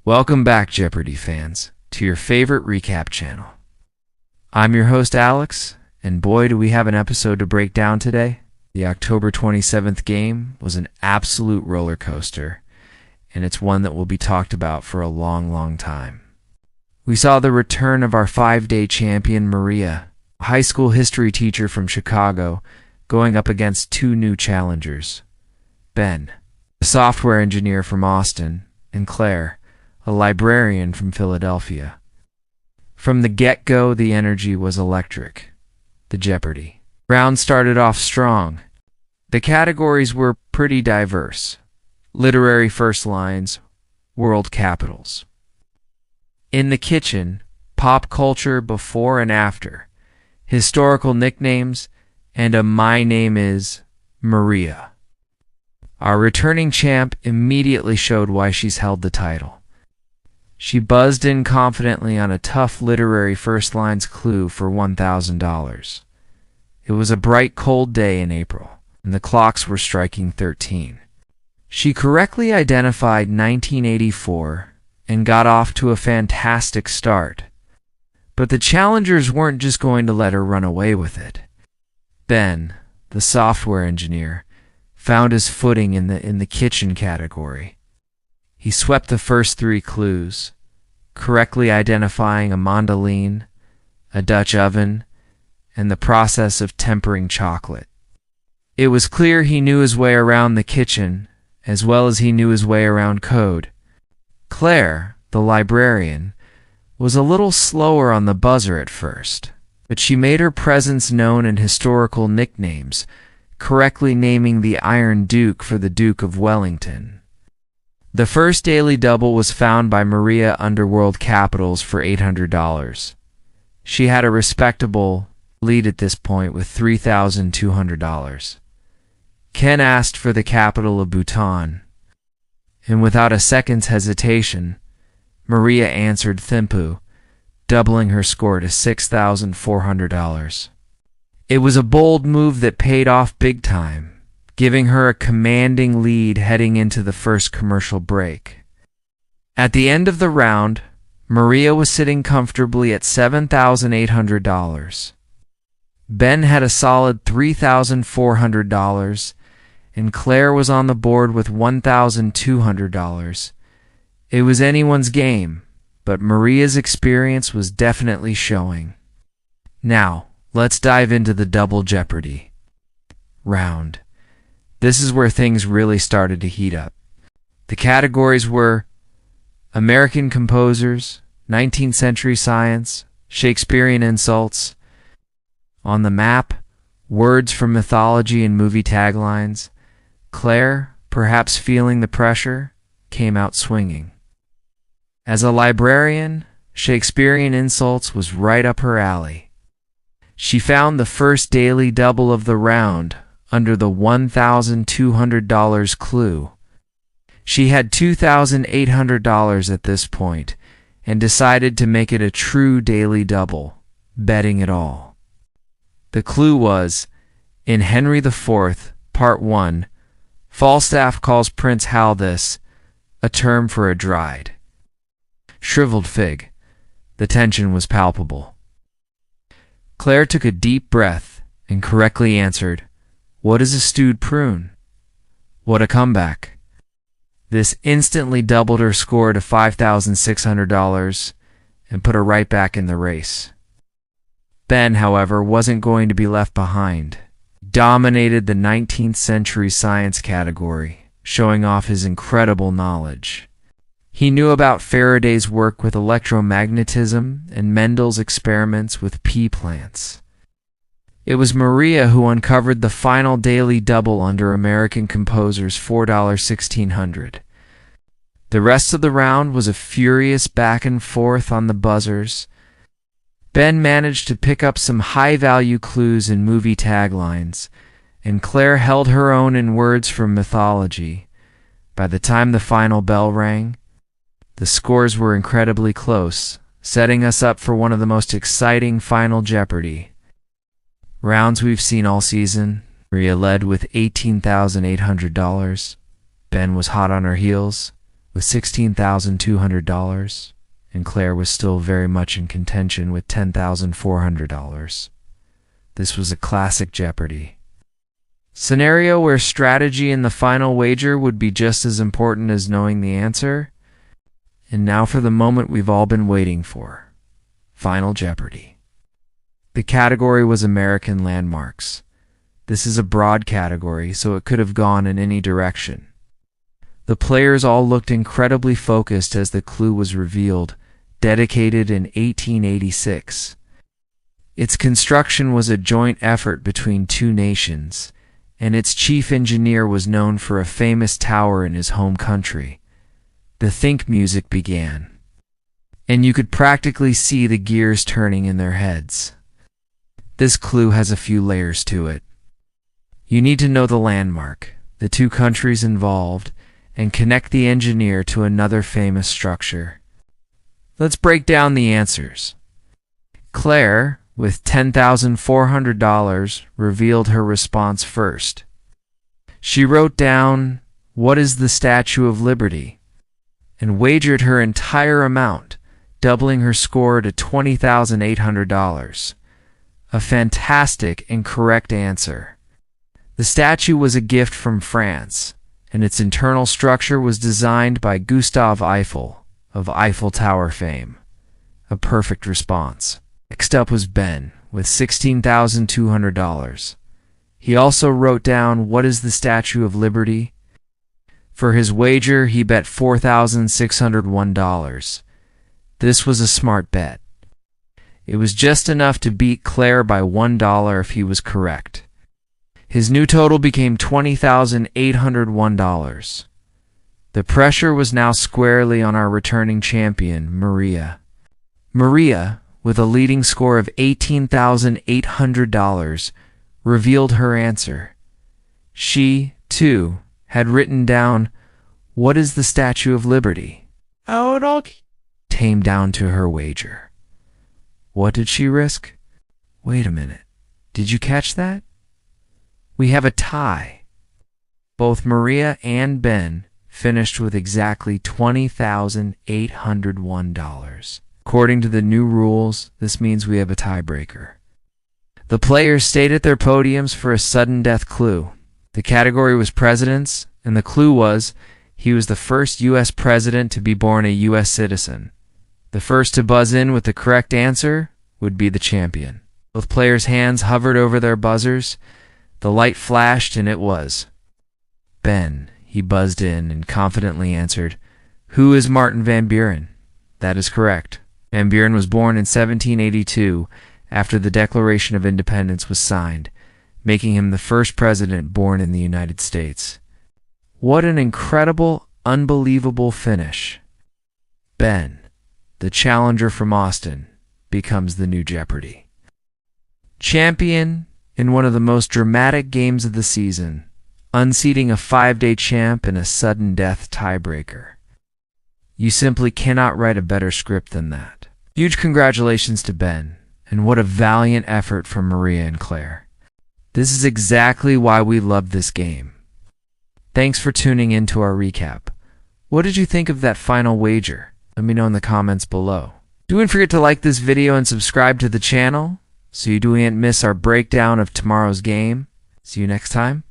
Welcome back, Jeopardy fans, to your favorite recap channel. I'm your host, Alex, and boy, do we have an episode to break down today. The October 27th game was an absolute roller coaster, and it's one that will be talked about for a long, long time. We saw the return of our 5-day champion, Maria, a high school history teacher from Chicago, going up against two new challengers, Ben, a software engineer from Austin, and Claire, a librarian from Philadelphia. From the get-go, the energy was electric. The Jeopardy round started off strong. The categories were pretty diverse: literary first lines, world capitals. In the kitchen, pop culture before and after, historical nicknames, and a "My name is Maria." Our returning champ immediately showed why she's held the title. She buzzed in confidently on a tough literary first lines clue for $1,000. It was a bright, cold day in April, and the clocks were striking 13. She correctly identified 1984 and got off to a fantastic start. But the challengers weren't just going to let her run away with it. Ben, the software engineer, found his footing in the kitchen category. He swept the first three clues, correctly identifying a mandolin, a Dutch oven, and the process of tempering chocolate. It was clear he knew his way around the kitchen, as well as he knew his way around code. Claire, the librarian, was a little slower on the buzzer at first, but she made her presence known in historical nicknames, correctly naming the Iron Duke for the Duke of Wellington. The first daily double was found by Maria under world capitals for $800. She had a respectable lead at this point with $3,200. Ken asked for the capital of Bhutan, and without a second's hesitation, Maria answered Thimphu, doubling her score to $6,400. It was a bold move that paid off big time, giving her a commanding lead heading into the first commercial break. At the end of the round, Maria was sitting comfortably at $7,800. Ben had a solid $3,400, and Claire was on the board with $1,200. It was anyone's game, but Maria's experience was definitely showing. Now, let's dive into the Double Jeopardy round. This is where things really started to heat up. The categories were American composers, 19th century science, Shakespearean insults. On the map, words from mythology and movie taglines. Claire, perhaps feeling the pressure, came out swinging. As a librarian, Shakespearean insults was right up her alley. She found the first daily double of the round under the $1,200 clue. She had $2,800 at this point and decided to make it a true daily double, betting it all. The clue was, in Henry IV, Part 1, Falstaff calls Prince Hal this, a term for a dried, shriveled fig. The tension was palpable. Claire took a deep breath and correctly answered, "What is a stewed prune?" What a comeback. This instantly doubled her score to $5,600 and put her right back in the race. Ben, however, wasn't going to be left behind. He dominated the 19th century science category, showing off his incredible knowledge. He knew about Faraday's work with electromagnetism and Mendel's experiments with pea plants. It was Maria who uncovered the final daily double under American composers $4,1600. The rest of the round was a furious back and forth on the buzzers. Ben managed to pick up some high-value clues in movie taglines, and Claire held her own in words from mythology. By the time the final bell rang, the scores were incredibly close, setting us up for one of the most exciting Final Jeopardy rounds we've seen all season. Maria led with $18,800. Ben was hot on her heels with $16,200, and Claire was still very much in contention with $10,400. This was a classic Jeopardy! Scenario where strategy in the final wager would be just as important as knowing the answer. And now for the moment we've all been waiting for. Final Jeopardy! The category was American landmarks. This is a broad category, so it could have gone in any direction. The players all looked incredibly focused as the clue was revealed, dedicated in 1886. Its construction was a joint effort between two nations, and its chief engineer was known for a famous tower in his home country. The think music began, and you could practically see the gears turning in their heads. This clue has a few layers to it. You need to know the landmark, the two countries involved, and connect the engineer to another famous structure. Let's break down the answers. Claire, with $10,400, revealed her response first. She wrote down, "What is the Statue of Liberty?" and wagered her entire amount, doubling her score to $20,800. A fantastic and correct answer. The statue was a gift from France, and its internal structure was designed by Gustave Eiffel of Eiffel Tower fame. A perfect response. Next up was Ben with $16,200. He also wrote down, "What is the Statue of Liberty?" For his wager, he bet $4,601. This was a smart bet. It was just enough to beat Claire by $1 if he was correct. His new total became $20,801. The pressure was now squarely on our returning champion, Maria. Maria, with a leading score of $18,800, revealed her answer. She, too, had written down, "What is the Statue of Liberty?" How it all came down to her wager. What did she risk? Wait a minute. Did you catch that? We have a tie. Both Maria and Ben finished with exactly $20,801. According to the new rules, this means we have a tiebreaker. The players stayed at their podiums for a sudden death clue. The category was presidents, and the clue was he was the first U.S. president to be born a U.S. citizen. The first to buzz in with the correct answer would be the champion. Both players' hands hovered over their buzzers. The light flashed, and it was Ben. He buzzed in and confidently answered, "Who is Martin Van Buren?" That is correct. Van Buren was born in 1782 after the Declaration of Independence was signed, making him the first president born in the United States. What an incredible, unbelievable finish. Ben, the challenger from Austin, becomes the new Jeopardy! Champion in one of the most dramatic games of the season, unseating a 5-day champ in a sudden death tiebreaker. You simply cannot write a better script than that. Huge congratulations to Ben, and what a valiant effort from Maria and Claire. This is exactly why we love this game. Thanks for tuning in to our recap. What did you think of that final wager? Let me know in the comments below. Don't forget to like this video and subscribe to the channel so you don't miss our breakdown of tomorrow's game. See you next time.